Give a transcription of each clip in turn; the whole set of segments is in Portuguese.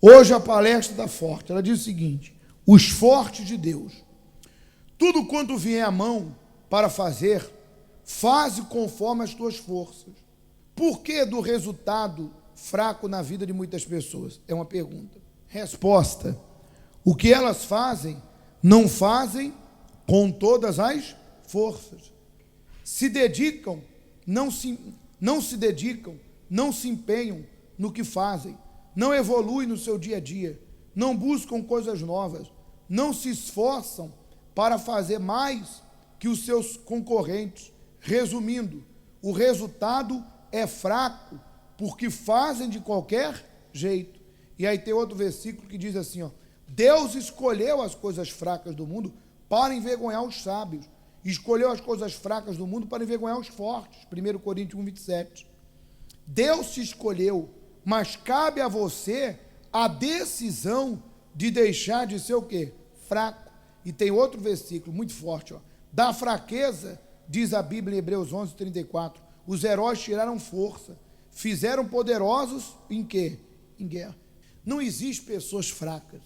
Hoje a palestra está forte. Ela diz o seguinte: os fortes de Deus. Tudo quanto vier à mão para fazer, faze conforme as tuas forças. Por que do resultado fraco na vida de muitas pessoas? É uma pergunta. Resposta: o que elas fazem, não fazem com todas as forças. Se dedicam, não se dedicam, não se empenham no que fazem, não evoluem no seu dia a dia, não buscam coisas novas, não se esforçam para fazer mais que os seus concorrentes. Resumindo, o resultado é fraco, porque fazem de qualquer jeito. E aí tem outro versículo que diz assim, ó: Deus escolheu as coisas fracas do mundo para envergonhar os sábios, escolheu as coisas fracas do mundo para envergonhar os fortes. 1 Coríntios 1:27. Deus te escolheu, mas cabe a você a decisão de deixar de ser o quê? Fraco. E tem outro versículo muito forte, ó: da fraqueza, diz a Bíblia em Hebreus 11:34, os heróis tiraram força, fizeram poderosos em quê? Em guerra. Não existe pessoas fracas,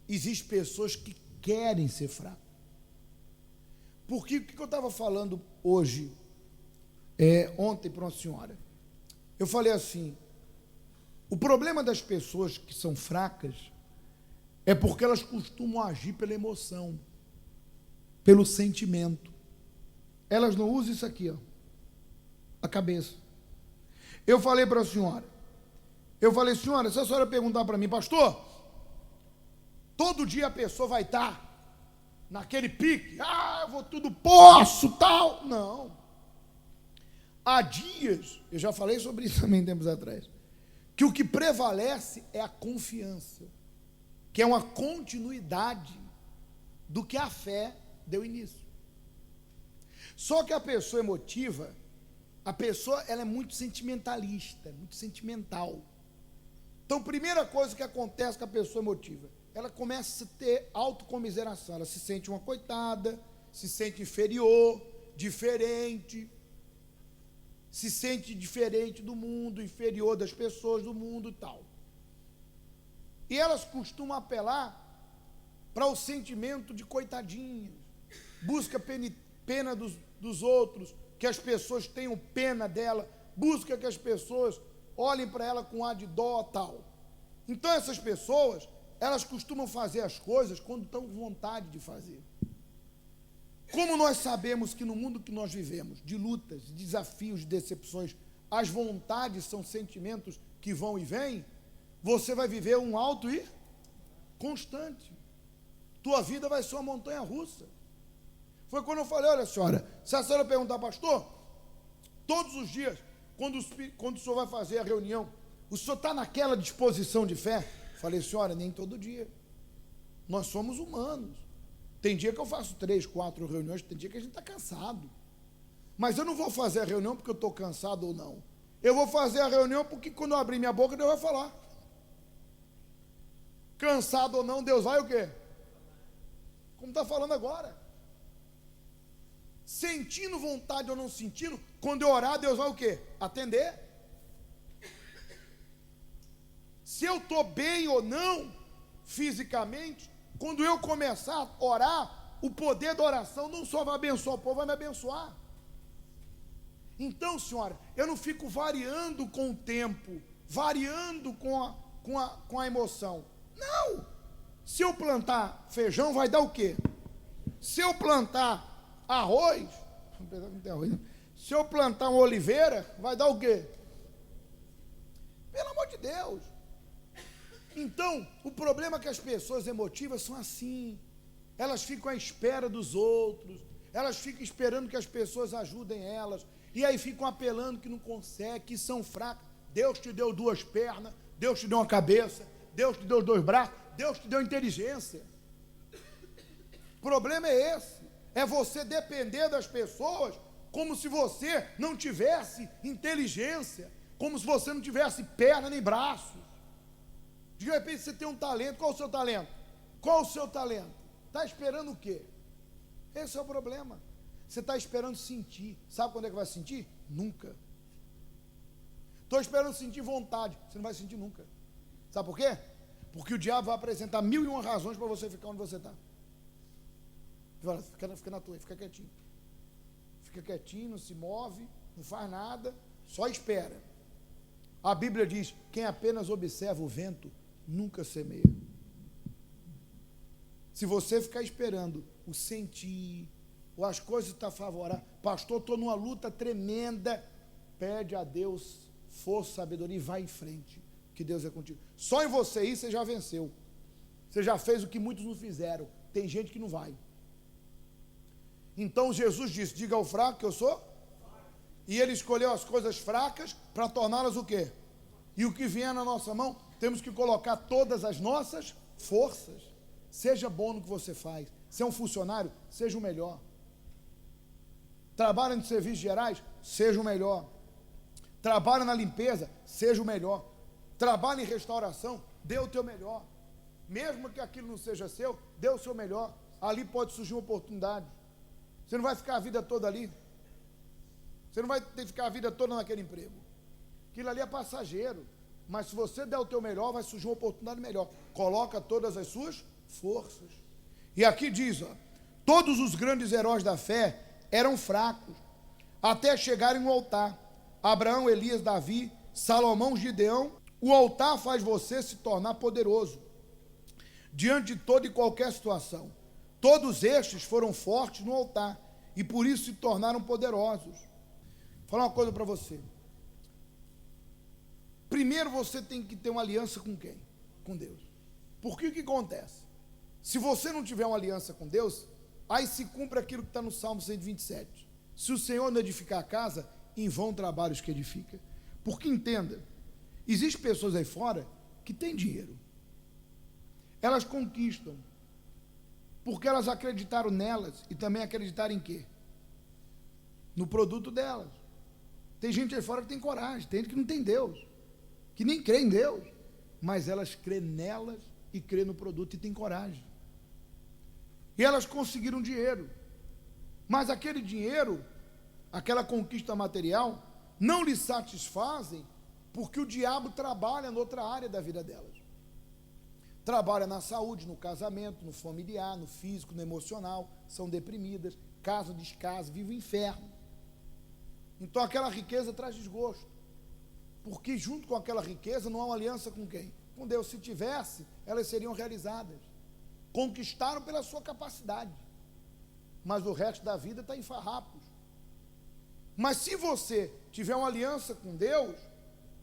existem pessoas que querem ser fracas. Porque o que eu estava falando hoje, ontem para uma senhora, eu falei assim: o problema das pessoas que são fracas é porque elas costumam agir pela emoção, pelo sentimento. Elas não usam isso aqui, ó, a cabeça. Eu falei para a senhora, senhora, se a senhora perguntar para mim, pastor, todo dia a pessoa vai estar naquele pique, eu vou tudo, posso, tal. Não. Há dias, eu já falei sobre isso também tempos atrás, que o que prevalece é a confiança, que é uma continuidade do que a fé deu início. Só que a pessoa emotiva, ela é muito sentimentalista, muito sentimental. Então, primeira coisa que acontece com a pessoa emotiva, ela começa a ter autocomiseração, ela se sente uma coitada, se sente inferior, diferente, se sente diferente do mundo, inferior das pessoas do mundo e tal. E elas costumam apelar para o sentimento de coitadinhas, busca pena dos outros, que as pessoas tenham pena dela, busca que as pessoas olhem para ela com ar de dó tal. Então essas pessoas, elas costumam fazer as coisas quando estão com vontade de fazer. Como nós sabemos que no mundo que nós vivemos, de lutas, de desafios, de decepções, as vontades são sentimentos que vão e vêm, você vai viver um alto e constante. Tua vida vai ser uma montanha russa. Foi quando eu falei: olha senhora, se a senhora perguntar, pastor, todos os dias, quando o senhor vai fazer a reunião, o senhor está naquela disposição de fé? Falei: senhora, nem todo dia. Nós somos humanos. Tem dia que eu faço 3, 4 reuniões, tem dia que a gente está cansado. Mas eu não vou fazer a reunião porque eu estou cansado ou não. Eu vou fazer a reunião porque quando eu abrir minha boca, Deus vai falar. Cansado ou não, Deus vai o quê? Como está falando agora. Sentindo vontade ou não sentindo, quando eu orar, Deus vai o quê? Atender. Se eu estou bem ou não, fisicamente, quando eu começar a orar, o poder da oração não só vai abençoar o povo, vai me abençoar. Então, senhora, eu não fico variando com o tempo, variando com a emoção. Não! Se eu plantar feijão, vai dar o quê? Se eu plantar arroz, se eu plantar uma oliveira, vai dar o quê? Pelo amor de Deus. Então, o problema é que as pessoas emotivas são assim. Elas ficam à espera dos outros, elas ficam esperando que as pessoas ajudem elas, e aí ficam apelando que não conseguem, que são fracas. Deus te deu 2 pernas, Deus te deu uma cabeça, Deus te deu 2 braços, Deus te deu inteligência. O problema é esse, é você depender das pessoas como se você não tivesse inteligência, como se você não tivesse perna nem braço. De repente você tem um talento. Qual o seu talento? Qual o seu talento? Está esperando o quê? Esse é o problema. Você está esperando sentir. Sabe quando é que vai sentir? Nunca. Estou esperando sentir vontade. Você não vai sentir nunca. Sabe por quê? Porque o diabo vai apresentar 1001 razões para você ficar onde você está. Fica na tua, fica quietinho. Fica quietinho, não se move, não faz nada, só espera. A Bíblia diz, quem apenas observa o vento, nunca semeia. Se você ficar esperando o sentir, ou as coisas estão favoráveis, pastor, estou numa luta tremenda, pede a Deus força, sabedoria e vai em frente, que Deus é contigo. Só em você aí você já venceu. Você já fez o que muitos não fizeram. Tem gente que não vai. Então Jesus disse, diga ao fraco que eu sou. E ele escolheu as coisas fracas para torná-las o quê? E o que vier na nossa mão, temos que colocar todas as nossas forças. Seja bom no que você faz. Se é um funcionário, seja o melhor. Trabalha nos serviços gerais, seja o melhor. Trabalha na limpeza, seja o melhor. Trabalha em restauração, dê o teu melhor. Mesmo que aquilo não seja seu, dê o seu melhor. Ali pode surgir uma oportunidade. Você não vai ficar a vida toda ali. Você não vai ter que ficar a vida toda naquele emprego. Aquilo ali é passageiro. Mas se você der o teu melhor, vai surgir uma oportunidade melhor. Coloca todas as suas forças. E aqui diz, ó, todos os grandes heróis da fé eram fracos, até chegarem no altar. Abraão, Elias, Davi, Salomão, Gideão. O altar faz você se tornar poderoso diante de toda e qualquer situação. Todos estes foram fortes no altar e por isso se tornaram poderosos. Vou falar uma coisa para você. Primeiro você tem que ter uma aliança com quem? Com Deus. Porque o que acontece? Se você não tiver uma aliança com Deus, aí se cumpre aquilo que está no Salmo 127. Se o Senhor não edificar a casa, em vão trabalhos que edifica. Porque entenda, existem pessoas aí fora que têm dinheiro. Elas conquistam. Porque elas acreditaram nelas e também acreditaram em quê? No produto delas. Tem gente aí fora que tem coragem, tem gente que não tem Deus, que nem crê em Deus, mas elas crêem nelas e crêem no produto e têm coragem. E elas conseguiram dinheiro, mas aquele dinheiro, aquela conquista material, não lhes satisfazem, porque o diabo trabalha em outra área da vida delas. Trabalha na saúde, no casamento, no familiar, no físico, no emocional, são deprimidas, casam, descasam, vivem o inferno. Então aquela riqueza traz desgosto, porque junto com aquela riqueza não há uma aliança com quem? Com Deus. Se tivesse, elas seriam realizadas. Conquistaram pela sua capacidade, mas o resto da vida está em farrapos. Mas se você tiver uma aliança com Deus,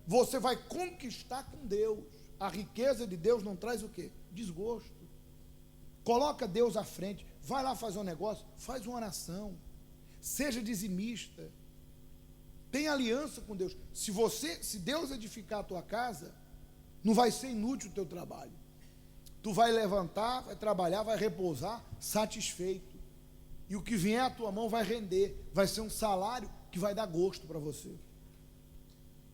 você vai conquistar com Deus. A riqueza de Deus não traz o quê? Desgosto. Coloca Deus à frente, vai lá fazer um negócio, faz uma oração, seja dizimista, tem aliança com Deus. Se Deus edificar a tua casa, não vai ser inútil o teu trabalho. Tu vai levantar, vai trabalhar, vai repousar, satisfeito. E o que vier à tua mão vai render, vai ser um salário que vai dar gosto para você.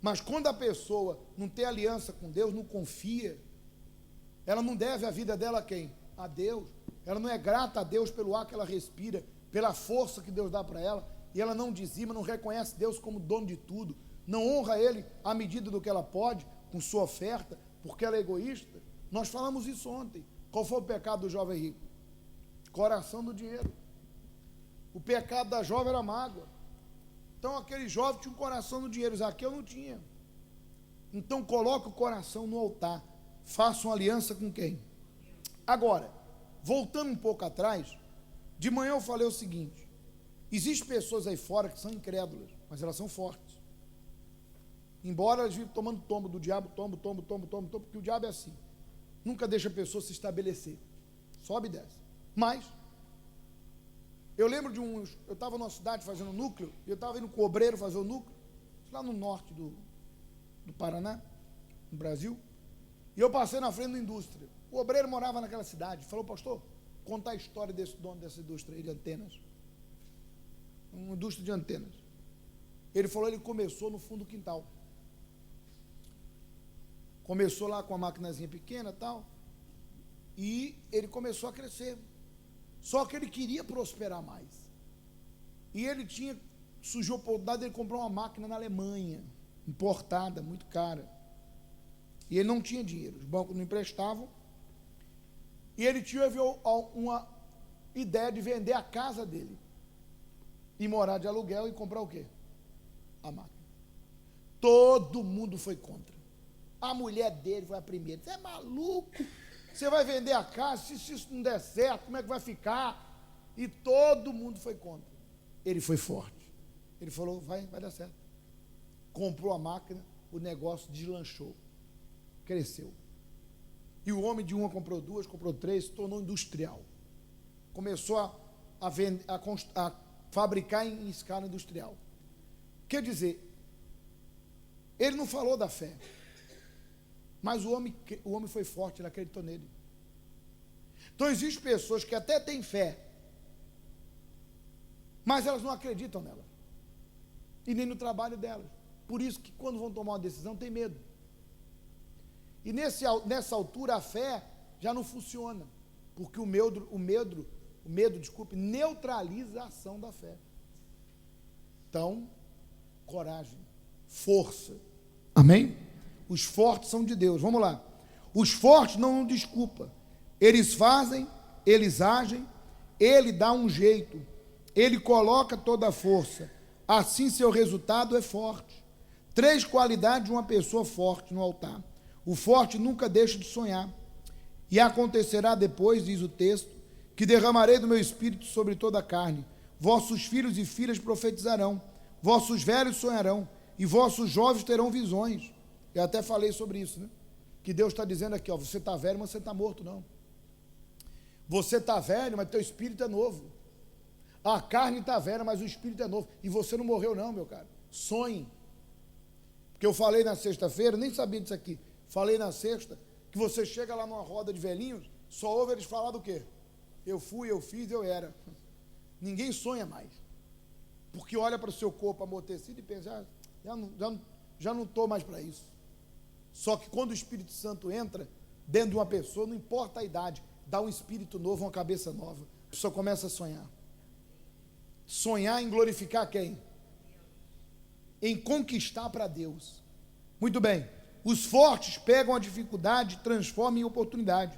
Mas quando a pessoa não tem aliança com Deus, não confia, ela não deve a vida dela a quem? A Deus. Ela não é grata a Deus pelo ar que ela respira, pela força que Deus dá para ela, e ela não dizima, não reconhece Deus como dono de tudo, não honra Ele à medida do que ela pode, com sua oferta, porque ela é egoísta. Nós falamos isso ontem. Qual foi o pecado do jovem rico? Coração do dinheiro. O pecado da jovem era mágoa. Então aquele jovem tinha um coração no dinheiro, Zaqueu não tinha. Então coloque o coração no altar, faça uma aliança com quem? Agora, voltando um pouco atrás, de manhã eu falei o seguinte, existem pessoas aí fora que são incrédulas, mas elas são fortes. Embora elas vivem tomando tombo do diabo, tombo, porque o diabo é assim, nunca deixa a pessoa se estabelecer, sobe e desce. Mas eu lembro de eu estava numa cidade fazendo núcleo, e eu estava indo com o obreiro fazer o núcleo, lá no norte do Paraná, no Brasil, e eu passei na frente da indústria. O obreiro morava naquela cidade, falou, pastor, contar a história desse dono dessa indústria aí de antenas, uma indústria de antenas. Ele falou, ele começou no fundo do quintal, começou lá com a maquinazinha pequena e tal, e ele começou a crescer. Só que ele queria prosperar mais. E ele surgiu a oportunidade de ele comprar uma máquina na Alemanha, importada, muito cara. E ele não tinha dinheiro, os bancos não emprestavam. E ele tinha uma ideia de vender a casa dele e morar de aluguel e comprar o quê? A máquina. Todo mundo foi contra. A mulher dele foi a primeira. Você é maluco? Você vai vender a casa? Se isso não der certo, como é que vai ficar? E todo mundo foi contra. Ele foi forte. Ele falou, vai dar certo. Comprou a máquina, o negócio deslanchou. Cresceu. E o homem de uma comprou duas, comprou três, se tornou industrial. Começou a fabricar em escala industrial. Quer dizer, ele não falou da fé, mas o homem foi forte, ele acreditou nele. Então existem pessoas que até têm fé, mas elas não acreditam nela, e nem no trabalho delas. Por isso que quando vão tomar uma decisão, tem medo. E nessa altura a fé já não funciona, porque o medo, neutraliza a ação da fé. Então, coragem, força. Amém? Os fortes são de Deus. Vamos lá. Os fortes não desculpa. Eles fazem, eles agem, ele dá um jeito, ele coloca toda a força. Assim seu resultado é forte. 3 qualidades de uma pessoa forte no altar. O forte nunca deixa de sonhar. E acontecerá depois, diz o texto, que derramarei do meu espírito sobre toda a carne. Vossos filhos e filhas profetizarão, vossos velhos sonharão, e vossos jovens terão visões. Eu até falei sobre isso, né? Que Deus está dizendo aqui, ó, você está velho, mas você está morto, não. Você está velho, mas teu espírito é novo. A carne está velha, mas o espírito é novo. E você não morreu não, meu cara. Sonhe. Porque eu falei na sexta-feira, nem sabia disso aqui, falei na sexta, que você chega lá numa roda de velhinhos, só ouve eles falar do quê? Eu fui, eu fiz, eu era. Ninguém sonha mais. Porque olha para o seu corpo amortecido e pensa, já não estou mais para isso. Só que quando o Espírito Santo entra dentro de uma pessoa, não importa a idade, dá um espírito novo, uma cabeça nova. A pessoa começa a sonhar. Sonhar em glorificar quem? Em conquistar para Deus. Muito bem. Os fortes pegam a dificuldade e transformam em oportunidade.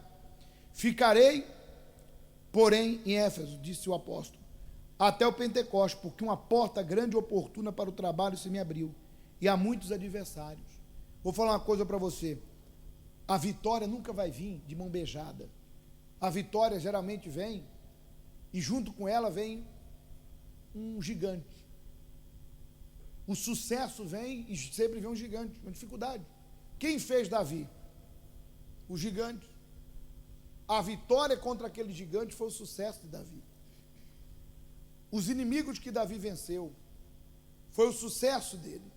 Ficarei, porém, em Éfeso, disse o apóstolo, até o Pentecostes, porque uma porta grande e oportuna para o trabalho se me abriu, e há muitos adversários. Vou falar uma coisa para você, a vitória nunca vai vir de mão beijada. A vitória geralmente vem, e junto com ela vem um gigante. O sucesso vem, e sempre vem um gigante, uma dificuldade. Quem fez Davi? O gigante. A vitória contra aquele gigante foi o sucesso de Davi. Os inimigos que Davi venceu, foi o sucesso dele.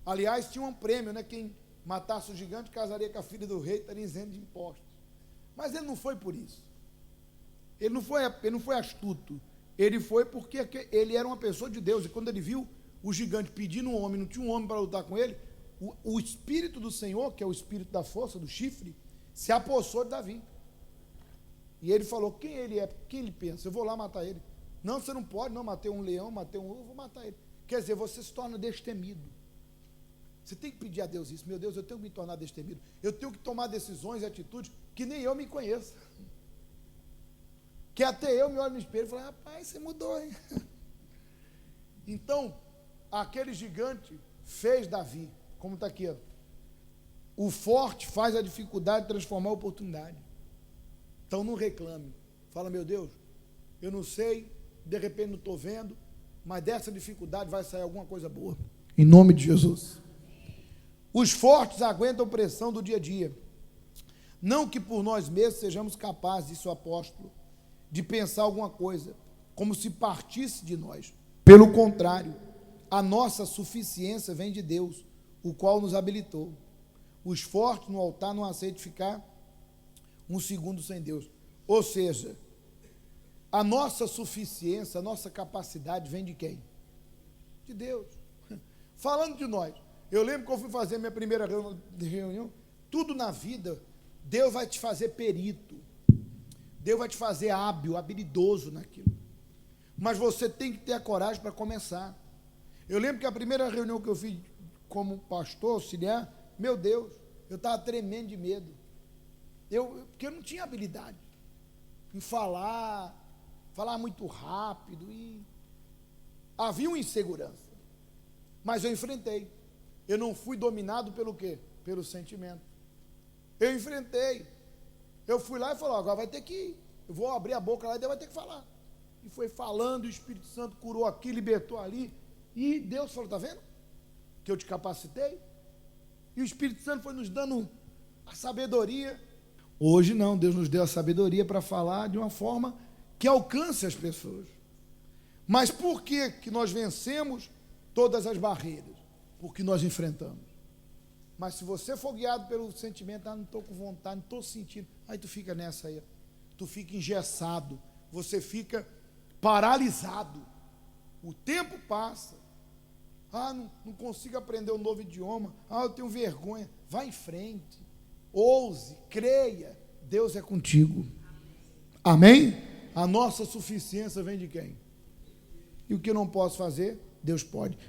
Aliás, tinha um prêmio, né? Quem matasse o gigante casaria com a filha do rei, estaria isento de impostos. Mas ele não foi por isso. Ele não foi astuto. Ele foi porque ele era uma pessoa de Deus. E quando ele viu o gigante pedindo um homem, não tinha um homem para lutar com ele, o Espírito do Senhor, que é o Espírito da força, do chifre, se apossou de Davi. E ele falou, quem ele é? Quem ele pensa? Eu vou lá matar ele. Não, você não pode, não, matei um leão, matei um urso, vou matar ele. Quer dizer, você se torna destemido. Você tem que pedir a Deus isso. Meu Deus, eu tenho que me tornar destemido. Eu tenho que tomar decisões e atitudes que nem eu me conheço. Que até eu me olho no espelho e falo, rapaz, você mudou, hein? Então, aquele gigante fez Davi, como está aqui, ó. O forte faz a dificuldade transformar a oportunidade. Então não reclame. Fala, meu Deus, eu não sei, de repente não estou vendo, mas dessa dificuldade vai sair alguma coisa boa. Em nome de Jesus. Os fortes aguentam pressão do dia a dia. Não que por nós mesmos sejamos capazes, disse o apóstolo, de pensar alguma coisa, como se partisse de nós. Pelo contrário, a nossa suficiência vem de Deus, o qual nos habilitou. Os fortes no altar não aceitam ficar um segundo sem Deus. Ou seja, a nossa suficiência, a nossa capacidade vem de quem? De Deus. Falando de nós, eu lembro que eu fui fazer minha primeira reunião, tudo na vida, Deus vai te fazer perito, Deus vai te fazer hábil, habilidoso naquilo. Mas você tem que ter a coragem para começar. Eu lembro que a primeira reunião que eu fiz como pastor auxiliar, meu Deus, eu estava tremendo de medo. Porque eu não tinha habilidade em falar muito rápido, e havia uma insegurança. Mas eu enfrentei. Eu não fui dominado pelo quê? Pelo sentimento. Eu enfrentei. Eu fui lá e falei, agora vai ter que ir. Eu vou abrir a boca lá e Deus vai ter que falar. E foi falando, o Espírito Santo curou aqui, libertou ali. E Deus falou, está vendo? Que eu te capacitei. E o Espírito Santo foi nos dando a sabedoria. Hoje não, Deus nos deu a sabedoria para falar de uma forma que alcance as pessoas. Mas por que nós vencemos todas as barreiras? Porque nós enfrentamos. Mas se você for guiado pelo sentimento, não estou com vontade, não estou sentindo, aí tu fica nessa aí, tu fica engessado, você fica paralisado. O tempo passa. Não consigo aprender um novo idioma. Eu tenho vergonha. Vá em frente. Ouse, creia. Deus é contigo. Amém? A nossa suficiência vem de quem? E o que eu não posso fazer, Deus pode.